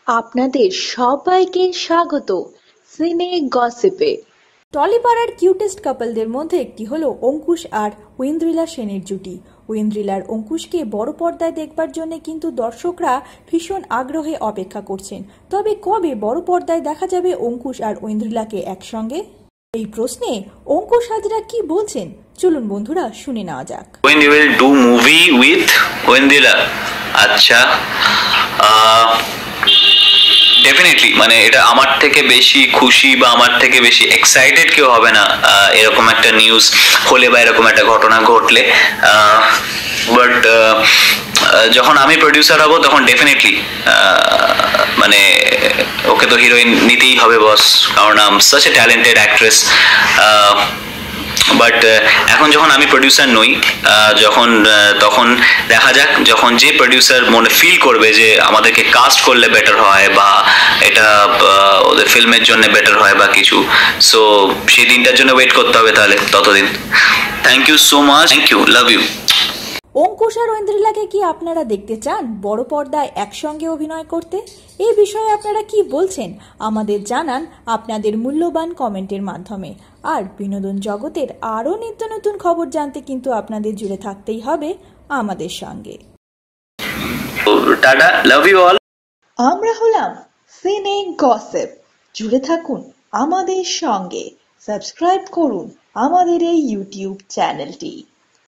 আপনাদের সবাইকে স্বাগত সিনে গসিপে। টলিপাড়ার কিউটেস্ট কাপলদের মধ্যে একটি হলো অঙ্কুশ আর ঐন্দ্রিলা সেনের জুটি। ঐন্দ্রিলার অঙ্কুশকে বড় পর্দায় দেখবার জন্য কিন্তু দর্শকরা ভীষণ আগ্রহে অপেক্ষা করছেন। তবে কবে বড় পর্দায় দেখা যাবে অঙ্কুশ আর ঐন্দ্রিলাকে একসঙ্গে? এই প্রশ্নে অঙ্কুশ হাজরা কি বলছেন চলুন বন্ধুরা শুনে নেওয়া যাক। When you will do movie with Aindrila, আচ্ছা ডেফিনেটলি, মানে এটা আমার থেকে বেশি খুশি বা আমার থেকে বেশি এক্সাইটেড কেউ হবে না এরকম একটা নিউজ হলে বা এরকম একটা ঘটনা ঘটলে। বাট যখন আমি প্রডিউসার হব তখন ডেফিনেটলি মানে ওকে তো হিরোইন নিতেই হবে বস, কারণ I am such a talented actress. But এখন যখন আমি প্রডিউসার নই, তখন দেখা যাক, যখন যে প্রডিউসার মনে ফিল করবে যে আমাদেরকে কাস্ট করলে বেটার হয় বা এটা ওদের ফিল্মের জন্য বেটার হয় বা কিছু, সো সেই দিনটার জন্য ওয়েট করতে হবে। তাহলে ততদিন thank you so much, thank you, love you. Ankush আর ঐন্দ্রিলাকে কি আপনারা দেখতে চান বড় পর্দায় একসঙ্গে অভিনয় করতে? এই বিষয়ে আপনারা কি বলছেন আমাদের জানান আপনাদের মূল্যবান কমেন্টের মাধ্যমে। আর বিনোদন জগতের আরও নিত্য নতুন খবর জানতে কিন্তু আপনাদের জুড়ে থাকতেই হবে আমাদের সঙ্গে। Tata, love you all. আমরা হলাম সিনে গসিপ। জুড়ে থাকুন আমাদের সঙ্গে, সাবস্ক্রাইব করুন আমাদের এই ইউটিউব চ্যানেলটি।